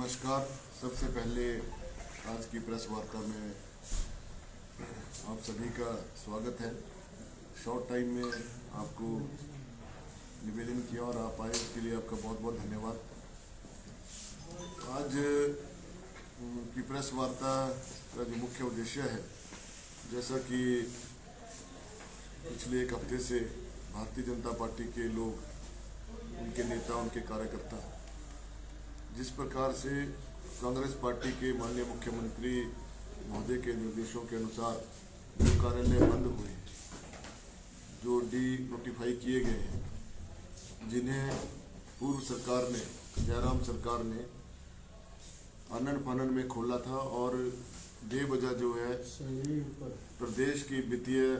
नमस्कार। सबसे पहले आज की प्रेस वार्ता में आप सभी का स्वागत है। शॉर्ट टाइम में आपको निवेदन किया और आप आए, उसके लिए आपका बहुत बहुत धन्यवाद। आज की प्रेस वार्ता का जो मुख्य उद्देश्य है, जैसा कि पिछले एक हफ्ते से भारतीय जनता पार्टी के लोग, उनके नेता, उनके कार्यकर्ता जिस प्रकार से कांग्रेस पार्टी के माननीय मुख्यमंत्री महोदय के निर्देशों के अनुसार जो कार्यालय बंद हुए, जो नोटिफाई किए गए हैं, जिन्हें पूर्व सरकार ने, जयराम सरकार ने आनन फानन में खोला था और बेवजह जो है प्रदेश की वित्तीय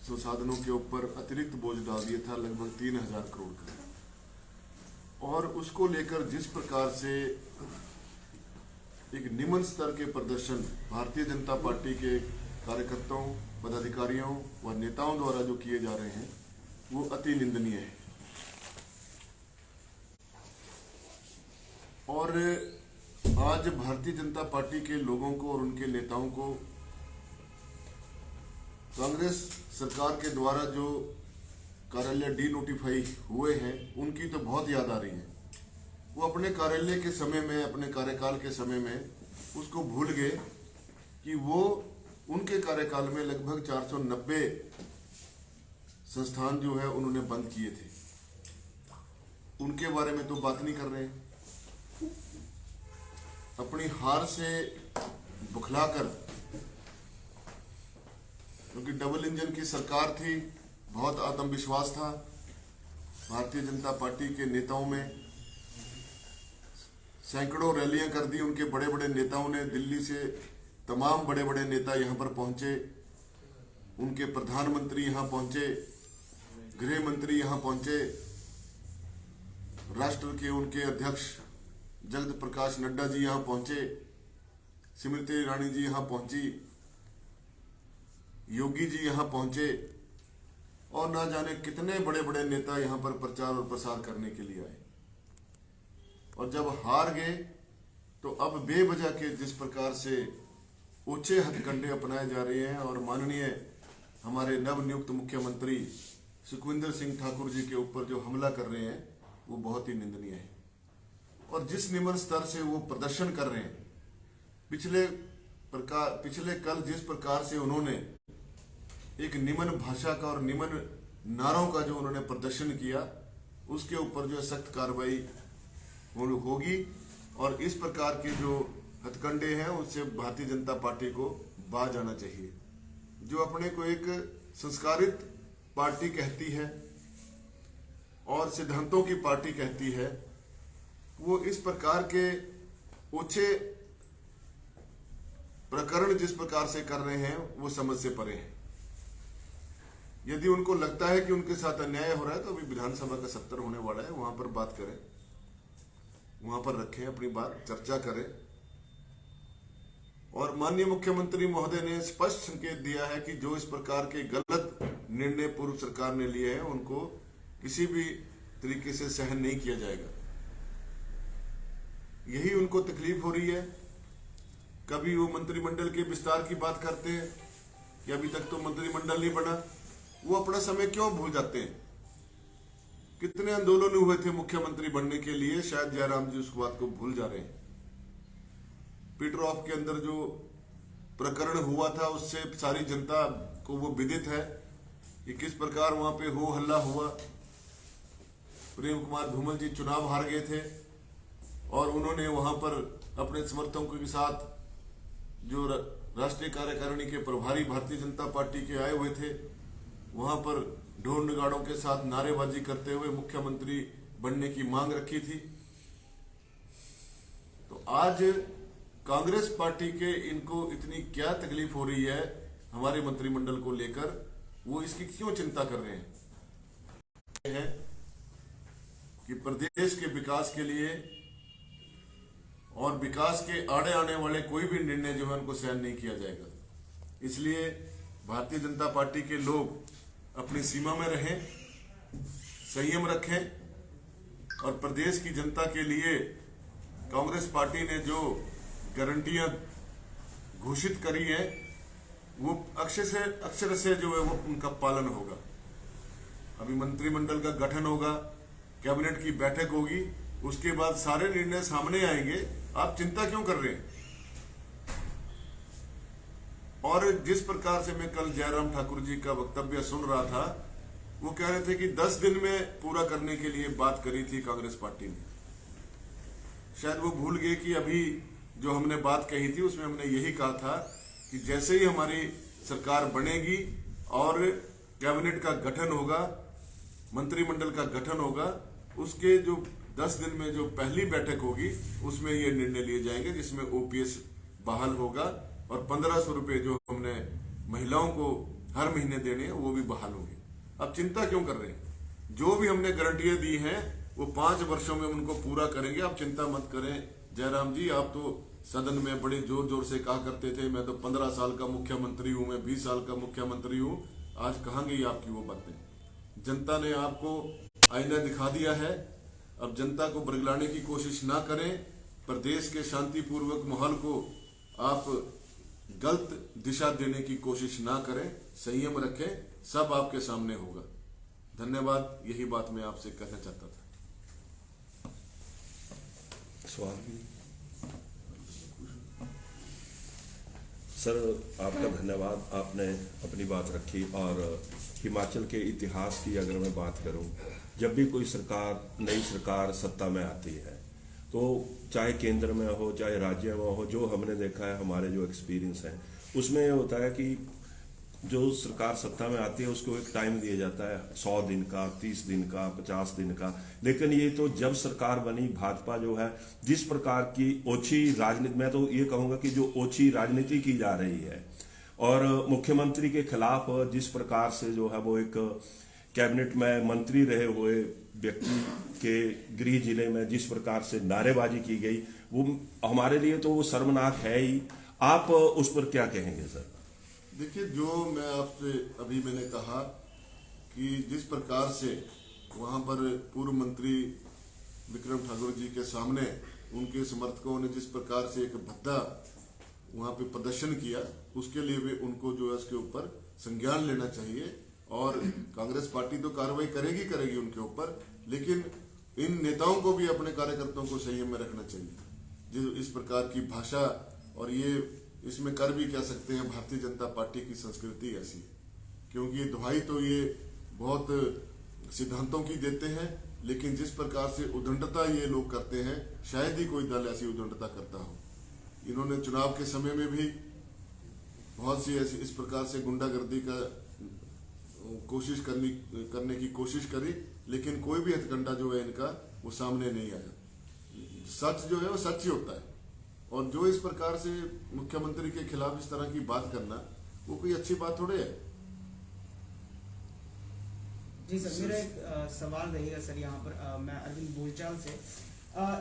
संसाधनों के ऊपर अतिरिक्त बोझ डाल दिया था, लगभग 3000 करोड़ का। और उसको लेकर जिस प्रकार से एक निम्न स्तर के प्रदर्शन भारतीय जनता पार्टी के कार्यकर्ताओं, पदाधिकारियों व नेताओं द्वारा जो किए जा रहे हैं, वो अति निंदनीय है। और आज भारतीय जनता पार्टी के लोगों को और उनके नेताओं को कांग्रेस सरकार के द्वारा जो कार्यालय नोटिफाई हुए हैं, उनकी तो बहुत याद आ रही है। वो अपने कार्यालय के समय में, अपने कार्यकाल के समय में उसको भूल गए कि वो उनके कार्यकाल में लगभग 490 संस्थान जो है उन्होंने बंद किए थे। उनके बारे में तो बात नहीं कर रहे हैं। अपनी हार से बुखलाकर, क्योंकि डबल इंजन की सरकार थी, बहुत आत्मविश्वास था भारतीय जनता पार्टी के नेताओं में। सैकड़ों रैलियां कर दी उनके बड़े बड़े नेताओं ने। दिल्ली से तमाम बड़े बड़े नेता यहां पर पहुंचे, उनके प्रधानमंत्री यहां पहुंचे, गृह मंत्री यहां पहुंचे, राष्ट्र के उनके अध्यक्ष जगत प्रकाश नड्डा जी यहां पहुंचे, स्मृति ईरानी जी यहां पहुंची, योगी जी यहां पहुंचे और ना जाने कितने बड़े बड़े नेता यहां पर प्रचार और प्रसार करने के लिए आए। और जब हार गए तो अब बेवजह के जिस प्रकार से ऊंचे हथकंडे अपनाए जा रहे हैं और माननीय हमारे नवनियुक्त मुख्यमंत्री सुखविंदर सिंह ठाकुर जी के ऊपर जो हमला कर रहे हैं, वो बहुत ही निंदनीय है। और जिस निम्न स्तर से वो प्रदर्शन कर रहे हैं, पिछले कल जिस प्रकार से उन्होंने एक निम्न भाषा का और निम्न नारों का जो उन्होंने प्रदर्शन किया, उसके ऊपर जो सख्त कार्रवाई होगी। और इस प्रकार के जो हथकंडे हैं, उससे भारतीय जनता पार्टी को बाज आना चाहिए। जो अपने को एक संस्कारित पार्टी कहती है और सिद्धांतों की पार्टी कहती है, वो इस प्रकार के ऊंचे प्रकरण जिस प्रकार से कर रहे हैं, वो समझ से परे हैं। यदि उनको लगता है कि उनके साथ अन्याय हो रहा है, तो अभी विधानसभा का सत्र होने वाला है, वहां पर बात करें, वहां पर रखें अपनी बात, चर्चा करें। और माननीय मुख्यमंत्री महोदय ने स्पष्ट संकेत दिया है कि जो इस प्रकार के गलत निर्णय पूर्व सरकार ने लिए हैं, उनको किसी भी तरीके से सहन नहीं किया जाएगा। यही उनको तकलीफ हो रही है। कभी वो मंत्रिमंडल के विस्तार की बात करते हैं कि अभी तक तो मंत्रिमंडल नहीं बना। वो अपना समय क्यों भूल जाते हैं? कितने आंदोलन हुए थे मुख्यमंत्री बनने के लिए, शायद जयराम जी उस बात को भूल जा रहे हैं। पीटरऑफ के अंदर जो प्रकरण हुआ था, उससे सारी जनता को वो विदित है कि किस प्रकार वहां पे हो हल्ला हुआ। प्रेम कुमार धूमल जी चुनाव हार गए थे और उन्होंने वहां पर अपने समर्थकों के साथ जो राष्ट्रीय कार्यकारिणी के प्रभारी भारतीय जनता पार्टी के आए हुए थे, वहां पर ढोल नगाड़ों के साथ नारेबाजी करते हुए मुख्यमंत्री बनने की मांग रखी थी। तो आज कांग्रेस पार्टी के इनको इतनी क्या तकलीफ हो रही है हमारे मंत्रिमंडल को लेकर, वो इसकी क्यों चिंता कर रहे हैं कि प्रदेश के विकास के लिए और विकास के आड़े आने वाले कोई भी निर्णय जो है उनको सहन नहीं किया जाएगा। इसलिए भारतीय जनता पार्टी के लोग अपनी सीमा में रहें, संयम रखें और प्रदेश की जनता के लिए कांग्रेस पार्टी ने जो गारंटियां घोषित करी है वो अक्षर से जो है वो उनका पालन होगा। अभी मंत्रिमंडल का गठन होगा, कैबिनेट की बैठक होगी, उसके बाद सारे निर्णय सामने आएंगे। आप चिंता क्यों कर रहे हैं? और जिस प्रकार से मैं कल जयराम ठाकुर जी का वक्तव्य सुन रहा था, वो कह रहे थे कि 10 दिन में पूरा करने के लिए बात करी थी कांग्रेस पार्टी ने। शायद वो भूल गए कि अभी जो हमने बात कही थी उसमें हमने यही कहा था कि जैसे ही हमारी सरकार बनेगी और कैबिनेट का गठन होगा, मंत्रिमंडल का गठन होगा, उसके जो 10 दिन में जो पहली बैठक होगी उसमें ये निर्णय लिए जाएंगे जिसमें ओपीएस बहाल होगा और 1500 रुपए जो हमने महिलाओं को हर महीने देने हैं वो भी बहाल होंगे। अब चिंता क्यों कर रहे हैं? जो भी हमने गारंटियां दी हैं वो 5 वर्षों में उनको पूरा करेंगे। आप चिंता मत करें। जयराम जी, आप तो सदन में बड़े जोर जोर से कहा करते थे मैं तो 15 साल का मुख्यमंत्री हूं, मैं 20 साल का मुख्यमंत्री हूं। आज कहां गई आपकी वो बातें? जनता ने आपको आईना दिखा दिया है। अब जनता को बरगलाने की कोशिश ना करें। प्रदेश के शांतिपूर्वक माहौल को आप गलत दिशा देने की कोशिश ना करें, संयम रखें, सब आपके सामने होगा। धन्यवाद। यही बात मैं आपसे कहना चाहता था। सवाल भी सर, आपका धन्यवाद। आपने अपनी बात रखी। और हिमाचल के इतिहास की अगर मैं बात करूं, जब भी कोई सरकार, नई सरकार सत्ता में आती है तो चाहे केंद्र में हो चाहे राज्य में हो, जो हमने देखा है, हमारे जो एक्सपीरियंस है उसमें ये होता है कि जो सरकार सत्ता में आती है उसको एक टाइम दिया जाता है 100 दिन का, 30 दिन का, 50 दिन का। लेकिन ये तो जब सरकार बनी, भाजपा जो है जिस प्रकार की ओछी राजनीति, मैं तो ये कहूंगा कि जो ओछी राजनीति की जा रही है और मुख्यमंत्री के खिलाफ जिस प्रकार से जो है वो एक कैबिनेट में मंत्री रहे हुए व्यक्ति के गृह जिले में जिस प्रकार से नारेबाजी की गई, वो हमारे लिए तो वो शर्मनाक है ही। आप उस पर क्या कहेंगे सर? देखिए, जो मैं आपसे अभी मैंने कहा कि जिस प्रकार से वहां पर पूर्व मंत्री विक्रम ठाकुर जी के सामने उनके समर्थकों ने जिस प्रकार से एक भद्दा वहां पे प्रदर्शन किया, उसके लिए भी उनको जो है उसके ऊपर संज्ञान लेना चाहिए। और कांग्रेस पार्टी तो कार्रवाई करेगी उनके ऊपर, लेकिन इन नेताओं को भी अपने कार्यकर्ताओं को संयम में रखना चाहिए। जो इस प्रकार की भाषा, और ये इसमें कर भी कह सकते हैं, भारतीय जनता पार्टी की संस्कृति ऐसी है। क्योंकि दुहाई तो ये बहुत सिद्धांतों की देते हैं, लेकिन जिस प्रकार से उद्दंडता ये लोग करते हैं, शायद ही कोई दल ऐसी उद्दंडता करता हो। इन्होंने चुनाव के समय में भी बहुत सी ऐसी इस प्रकार से गुंडागर्दी का कोशिश करने की कोशिश करी, लेकिन कोई भी हथकंडा जो है इनका वो सामने नहीं आया। सच जो है वो सच ही होता है। और जो इस प्रकार से मुख्यमंत्री के खिलाफ इस तरह की बात करना, वो कोई अच्छी बात थोड़े है। जी सर, मेरा एक सवाल रहेगा सर यहाँ पर। मैं अरविंद बोलचाल से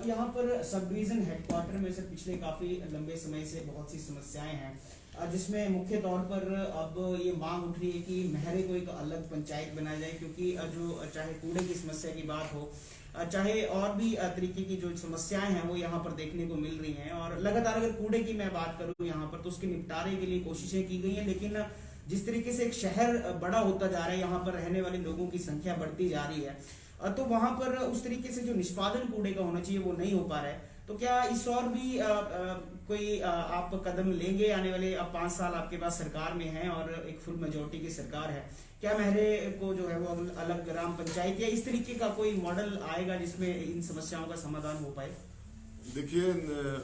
यहाँ पर सब डिवीजन हेडक्वार्टर में सर पिछले काफी लंबे समय से बहुत सी समस्याएं हैं, जिसमें मुख्य तौर पर अब ये मांग उठ रही है कि महरे को एक अलग पंचायत बनाया जाए, क्योंकि जो चाहे कूड़े की समस्या की बात हो, चाहे और भी तरीके की जो समस्याएं हैं वो यहाँ पर देखने को मिल रही हैं। और लगातार अगर कूड़े की मैं बात करूँ यहाँ पर, तो उसके निपटारे के लिए कोशिशें की गई हैं, लेकिन जिस तरीके से एक शहर बड़ा होता जा रहा है, यहाँ पर रहने वाले लोगों की संख्या बढ़ती जा रही है, तो वहां पर उस तरीके से जो निष्पादन कूड़े का होना चाहिए वो नहीं हो पा रहा है। तो क्या इस और भी कोई आप कदम लेंगे? आने वाले 5 साल आपके पास सरकार में है और एक फुल मेजोरिटी की सरकार है, क्या महरे को जो है वो अलग ग्राम पंचायत या इस तरीके का कोई मॉडल आएगा जिसमें इन समस्याओं का समाधान हो पाए? देखिए,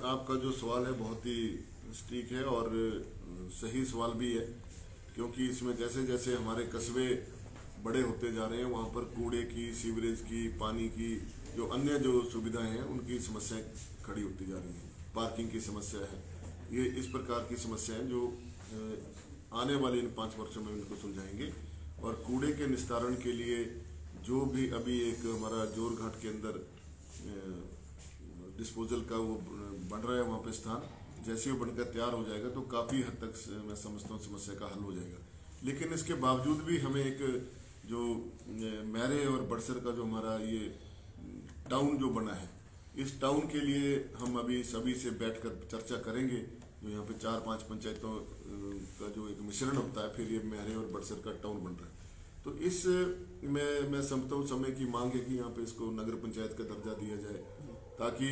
आपका जो सवाल है बहुत ही ठीक है और सही सवाल भी है, क्योंकि इसमें जैसे जैसे हमारे कस्बे बड़े होते जा रहे हैं, वहाँ पर कूड़े की, सीवरेज की, पानी की, जो अन्य जो सुविधाएं हैं उनकी समस्याएं खड़ी होती जा रही हैं। पार्किंग की समस्या है, ये इस प्रकार की समस्याएं जो आने वाले इन 5 वर्षों में इनको सुलझाएंगे। और कूड़े के निस्तारण के लिए जो भी अभी एक हमारा जोरघाट के अंदर डिस्पोजल का वो बन रहा है, वहाँ पे स्थान जैसे वो बनकर तैयार हो जाएगा तो काफ़ी हद तक मैं समझता हूँ समस्या का हल हो जाएगा। लेकिन इसके बावजूद भी हमें एक जो महरे और बड़सर का जो हमारा ये टाउन जो बना है, इस टाउन के लिए हम अभी सभी से बैठकर चर्चा करेंगे। जो यहाँ पे 4-5 पंचायतों का जो एक मिश्रण होता है, फिर ये मैहरे और बड़सर का टाउन बन रहा है। तो इस मैं समझता हूँ समय की मांग है कि यहाँ पे इसको नगर पंचायत का दर्जा दिया जाए, ताकि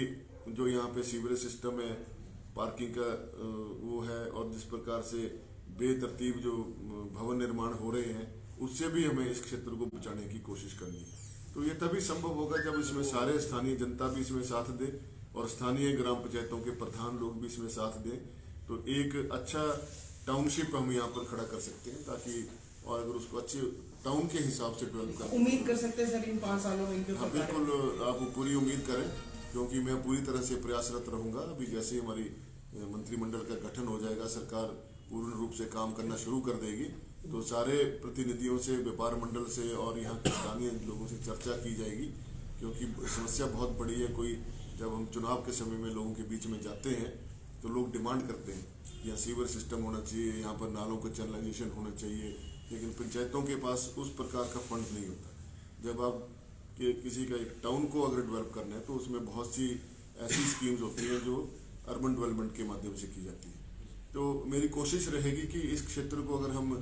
जो यहाँ पे सीवरेज सिस्टम है, पार्किंग का वो है, और जिस प्रकार से बेतरतीब जो भवन निर्माण हो रहे हैं, उससे भी हमें इस क्षेत्र को बचाने की कोशिश करनी है। तो ये तभी संभव होगा जब इसमें सारे स्थानीय जनता भी इसमें साथ दे और स्थानीय ग्राम पंचायतों के प्रधान लोग भी इसमें साथ दें। तो एक अच्छा टाउनशिप हम यहाँ पर खड़ा कर सकते हैं, ताकि और अगर उसको अच्छे टाउन के हिसाब से डेवलप कर उम्मीद कर सकते हैं सर इन 5 सालों में इनके हाँ, ऊपर बिल्कुल आप पूरी उम्मीद करें, क्योंकि मैं पूरी तरह से प्रयासरत रहूंगा। अभी जैसे ही हमारी मंत्रिमंडल का गठन हो जाएगा, सरकार पूर्ण रूप से काम करना शुरू कर देगी, तो सारे प्रतिनिधियों से, व्यापार मंडल से और यहाँ के स्थानीय लोगों से चर्चा की जाएगी, क्योंकि समस्या बहुत बड़ी है। कोई जब हम चुनाव के समय में लोगों के बीच में जाते हैं तो लोग डिमांड करते हैं कि यहाँ सीवर सिस्टम होना चाहिए, यहाँ पर नालों का चैनलाइजेशन होना चाहिए, लेकिन पंचायतों के पास उस प्रकार का फंड नहीं होता। जब आप किसी का एक टाउन को अगर डेवलप करना है तो उसमें बहुत सी ऐसी स्कीम्स होती हैं जो अर्बन डेवलपमेंट के माध्यम से की जाती है। तो मेरी कोशिश रहेगी कि इस क्षेत्र को अगर हम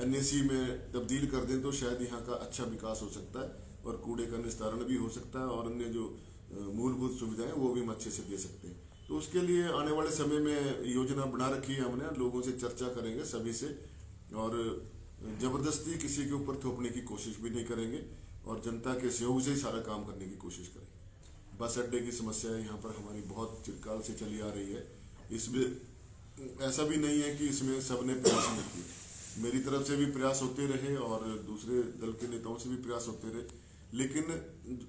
NAC में तब्दील कर दें तो शायद यहाँ का अच्छा विकास हो सकता है, और कूड़े का निस्तारण भी हो सकता है, और अन्य जो मूलभूत सुविधाएं वो भी हम अच्छे से दे सकते हैं। तो उसके लिए आने वाले समय में योजना बना रखी है हमने, लोगों से चर्चा करेंगे सभी से, और जबरदस्ती किसी के ऊपर थोपने की कोशिश भी नहीं करेंगे, और जनता के सहयोग से ही सारा काम करने की कोशिश करेंगे। बस अड्डे की समस्या यहाँ पर हमारी बहुत चिरकाल से चली आ रही है। इसमें ऐसा भी नहीं है कि इसमें सबने प्रयास नहीं किए, मेरी तरफ से भी प्रयास होते रहे और दूसरे दल के नेताओं से भी प्रयास होते रहे, लेकिन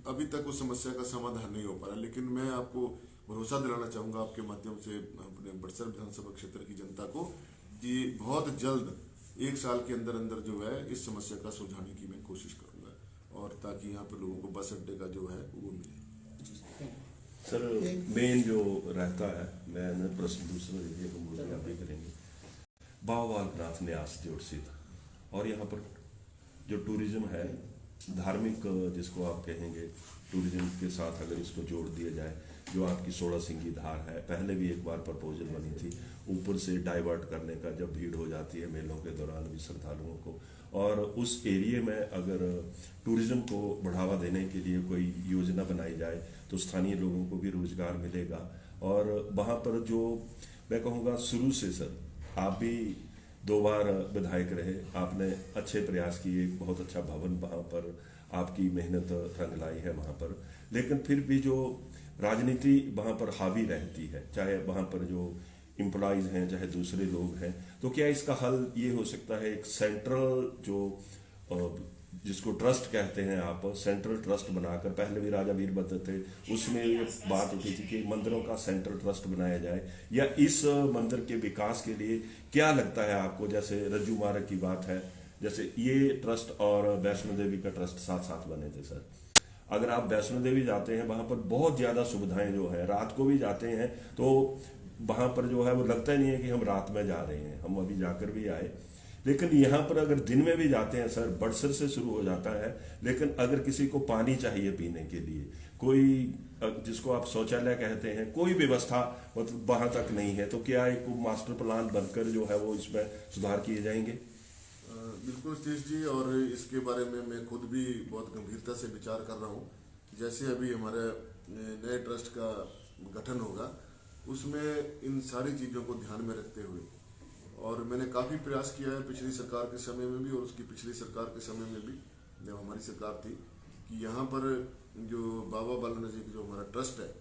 अभी तक उस समस्या का समाधान नहीं हो पा रहा। लेकिन मैं आपको भरोसा दिलाना चाहूँगा आपके माध्यम से अपने बड़सर विधानसभा क्षेत्र की जनता को, कि बहुत जल्द 1 साल के अंदर अंदर जो है इस समस्या का सुलझाने की मैं कोशिश करूँगा, और ताकि यहाँ पर लोगों को बस अड्डे का जो है वो मिले। सर मेन जो रहता है, मैंने प्रश्न दूसरा आप भी करेंगे, बाबा बालकनाथ न्यास जोड़सित, और यहाँ पर जो टूरिज्म है, धार्मिक जिसको आप कहेंगे, टूरिज्म के साथ अगर इसको जोड़ दिया जाए, जो आपकी 16 सिंगी धार है, पहले भी एक बार प्रपोजल बनी थी, ऊपर से डाइवर्ट करने का, जब भीड़ हो जाती है मेलों के दौरान भी श्रद्धालुओं को, और उस एरिया में अगर टूरिज्म को बढ़ावा देने के लिए कोई योजना बनाई जाए तो स्थानीय लोगों को भी रोजगार मिलेगा। और वहाँ पर जो मैं कहूँगा, शुरू से सर आप भी 2 बार विधायक रहे, आपने अच्छे प्रयास किए, एक बहुत अच्छा भवन वहाँ पर आपकी मेहनत रंग लाई है वहाँ पर, लेकिन फिर भी जो राजनीति वहाँ पर हावी रहती है, चाहे वहाँ पर जो एम्प्लॉयज हैं चाहे दूसरे लोग हैं, तो क्या इसका हल ये हो सकता है, एक सेंट्रल जो जिसको ट्रस्ट कहते हैं आप, सेंट्रल ट्रस्ट बनाकर, पहले भी राजा वीरभद्र थे उसमें ये बात उठी थी कि मंदिरों का सेंट्रल ट्रस्ट बनाया जाए, या इस मंदिर के विकास के लिए क्या लगता है आपको, जैसे रज्जू मार्ग की बात है, जैसे ये ट्रस्ट और वैष्णो देवी का ट्रस्ट साथ साथ बने थे सर, अगर आप वैष्णो देवी जाते हैं वहां पर बहुत ज्यादा सुविधाएं जो है, रात को भी जाते हैं तो वहां पर जो है वो लगता ही नहीं है कि हम रात में जा रहे हैं, हम अभी जाकर भी आए। लेकिन यहाँ पर अगर दिन में भी जाते हैं सर, बड़सर से शुरू हो जाता है, लेकिन अगर किसी को पानी चाहिए पीने के लिए, कोई जिसको आप शौचालय कहते हैं, कोई व्यवस्था मतलब वहां तक नहीं है, तो क्या एक मास्टर प्लान बनकर जो है वो इसमें सुधार किए जाएंगे? बिल्कुल सतीश जी, और इसके बारे में मैं खुद भी बहुत गंभीरता से विचार कर रहा हूँ। जैसे अभी हमारे नए ट्रस्ट का गठन होगा, उसमें इन सारी चीज़ों को ध्यान में रखते हुए, और मैंने काफ़ी प्रयास किया है पिछली सरकार के समय में भी और उसकी पिछली सरकार के समय में भी, जब हमारी सरकार थी, कि यहाँ पर जो बाबा बालकनाथ जी की जो हमारा ट्रस्ट है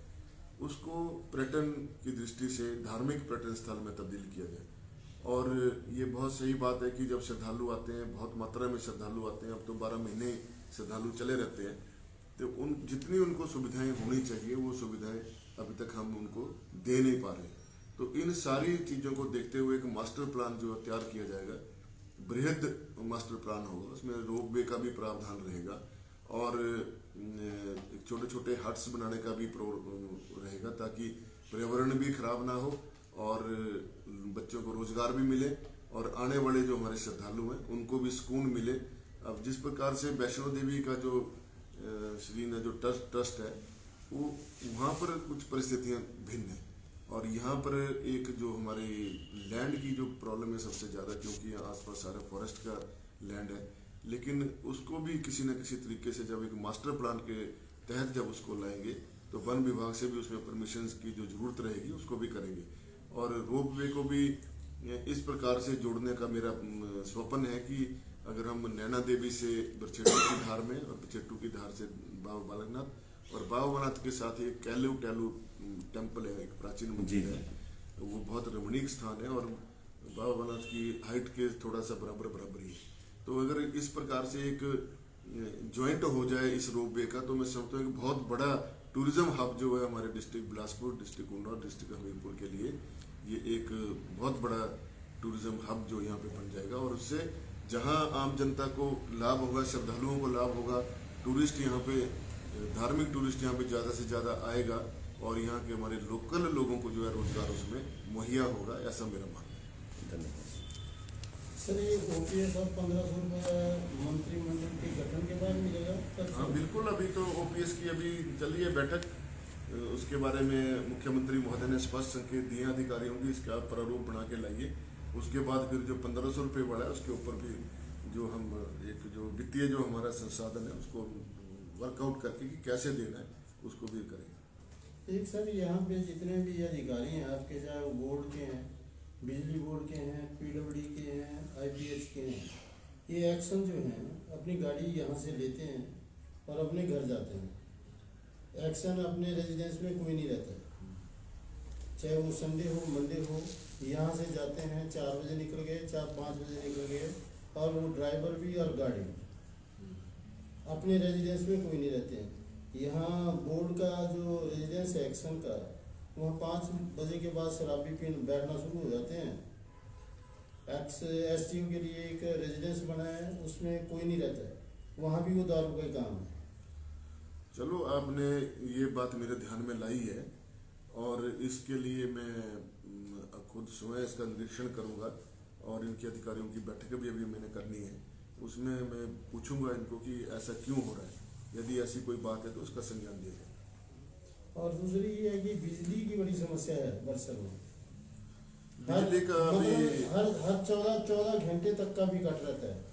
उसको पर्यटन की दृष्टि से धार्मिक पर्यटन स्थल में तब्दील किया जाए। और ये बहुत सही बात है कि जब श्रद्धालु आते हैं, बहुत मात्रा में श्रद्धालु आते हैं, अब तो 12 महीने श्रद्धालु चले रहते हैं, तो उन जितनी उनको सुविधाएं होनी चाहिए वो सुविधाएं अभी तक हम उनको दे नहीं पा रहे। तो इन सारी चीज़ों को देखते हुए एक मास्टर प्लान जो तैयार किया जाएगा, बृहद मास्टर प्लान होगा, उसमें रोपवे का भी प्रावधान रहेगा, और छोटे छोटे हट्स बनाने का भी रहेगा, ताकि पर्यावरण भी खराब ना हो और बच्चों को रोजगार भी मिले, और आने वाले जो हमारे श्रद्धालु हैं उनको भी सुकून मिले। अब जिस प्रकार से वैष्णो देवी का जो जो ट्रस्ट है, वो वहाँ पर कुछ परिस्थितियाँ भिन्न हैं। और यहाँ पर एक जो हमारे लैंड की जो प्रॉब्लम है सबसे ज़्यादा, क्योंकि यहाँ आसपास सारा फॉरेस्ट का लैंड है, लेकिन उसको भी किसी न किसी तरीके से जब एक मास्टर प्लान के तहत जब उसको लाएंगे तो वन विभाग से भी उसमें परमिशंस की जो जरूरत रहेगी उसको भी करेंगे। और रोप वे को भी इस प्रकार से जोड़ने का मेरा स्वप्न है कि अगर हम नैना देवी से बरछेट्टू की धार में और बरछेट्टू की धार से बाबा बालकनाथ और बाबा बालकनाथ के साथ एक कैलू टेम्पल है, एक प्राचीन मंदिर है, वो बहुत रमणीक स्थान है और बाबा बालकनाथ की हाइट के थोड़ा सा बराबर ही है। तो अगर इस प्रकार से एक जॉइंट हो जाए इस रोप वे का, तो मैं समझता हूँ कि बहुत बड़ा टूरिज्म हब जो है हमारे district Bilaspur, district Unnao, district Hamirpur के लिए ये एक बहुत बड़ा टूरिज्म हब जो यहाँ पे बन जाएगा। और उससे जहाँ आम जनता को लाभ होगा, श्रद्धालुओं को लाभ होगा, टूरिस्ट यहाँ पे, धार्मिक टूरिस्ट यहाँ पे ज़्यादा से ज़्यादा आएगा और यहाँ के हमारे लोकल लोगों को जो है रोजगार उसमें मुहैया होगा, ऐसा मेरा मानना है। धन्यवाद। सर, ये ओपीएस और 1500 रुपये मंत्रिमंडल के गठन के बाद मिलेगा? हाँ बिल्कुल, अभी तो ओपीएस की अभी चल रही है बैठक, उसके बारे में मुख्यमंत्री महोदय ने स्पष्ट संकेत दिए अधिकारियों की, इसका प्रारूप बना के लाइए। उसके बाद फिर जो 1500 रुपये वाला है उसके ऊपर भी जो हम एक जो वित्तीय जो हमारा संसाधन है उसको वर्कआउट करके कि कैसे देना है उसको भी करेंगे। एक सर, यहाँ पे जितने भी अधिकारी हैं आपके, चाहे वो बोर्ड के हैं, बिजली बोर्ड के हैं, पीडब्ल्यूडी के हैं, आईपीएच के हैं, ये एक्शन जो है अपनी गाड़ी यहाँ से लेते हैं और अपने घर जाते हैं। एक्शन अपने रेजिडेंस में कोई नहीं रहता है, चाहे वो संडे हो मंडे हो, यहाँ से जाते हैं 4 बजे निकल गए, 4-5 बजे निकल गए, और वो ड्राइवर भी और गाड़ी भी अपने रेजिडेंस में कोई नहीं रहते हैं। यहाँ बोर्ड का जो रेजिडेंस है एक्शन का, वहाँ 5 बजे के बाद शराबी पीने बैठना शुरू हो जाते हैं। एसटीयू के लिए एक रेजिडेंस बना है, उसमें कोई नहीं रहता है, वहाँ भी वो दारू का ही काम है। चलो, आपने ये बात मेरे ध्यान में लाई है और इसके लिए मैं खुद स्वयं इसका निरीक्षण करूंगा और इनके अधिकारियों की बैठक भी अभी मैंने करनी है, उसमें मैं पूछूंगा इनको कि ऐसा क्यों हो रहा है, यदि ऐसी कोई बात है तो उसका संज्ञान दिया जाए। और दूसरी ये है कि बिजली की बड़ी समस्या है बरसर में। बिजली का मतलब हर 14 घंटे तक का भी कट रहता है,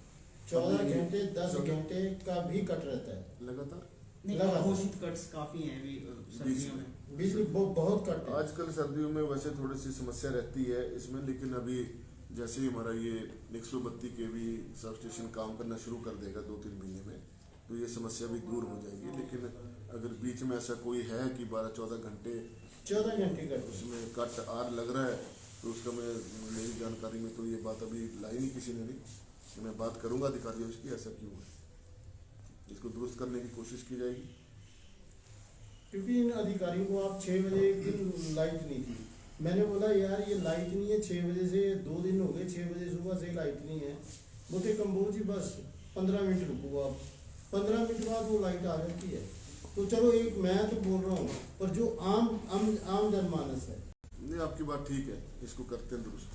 14 घंटे 10 घंटे का भी कट रहता है लगातार। नहीं, घोषित कट्स काफी हैं अभी सर्दियों में, बिजली बहुत कट है। आजकल सर्दियों में वैसे थोड़ी सी समस्या रहती है इसमें, लेकिन अभी जैसे ही हमारा ये 132 केवी सब स्टेशन काम करना शुरू कर देगा 2-3 महीने में, तो ये समस्या भी दूर हो जाएगी। लेकिन अगर बीच में ऐसा कोई है कि 12-14 घंटे कट उसमें कट आर लग रहा है, तो उसका मेरी जानकारी में तो ये बात अभी लाई नहीं किसी ने नहीं। मैं बात करूंगा अधिकारियों की ऐसा क्यों है, इसको दुरुस्त करने की कोशिश की जाएगी। क्योंकि इन अधिकारियों को आप 6 बजे एक दिन लाइट नहीं थी, मैंने बोला यार ये लाइट नहीं है, 6 बजे से 2 दिन हो गए, 6 बजे सुबह से लाइट नहीं है। बोलते कंबोज जी बस 15 मिनट रुको आप, 15 मिनट बाद वो लाइट आ जाती है। तो चलो, एक मैं तो बोल रहा हूँ, पर जो आम जनमानस है, नहीं, आपकी बात ठीक है, इसको करते हैं दुरुस्त।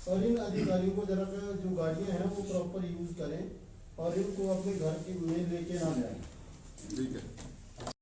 और इन अधिकारियों को जरा जो गाड़ियाँ हैं वो प्रॉपर यूज करें और इनको अपने घर के में लेके ना जाएं। ठीक है।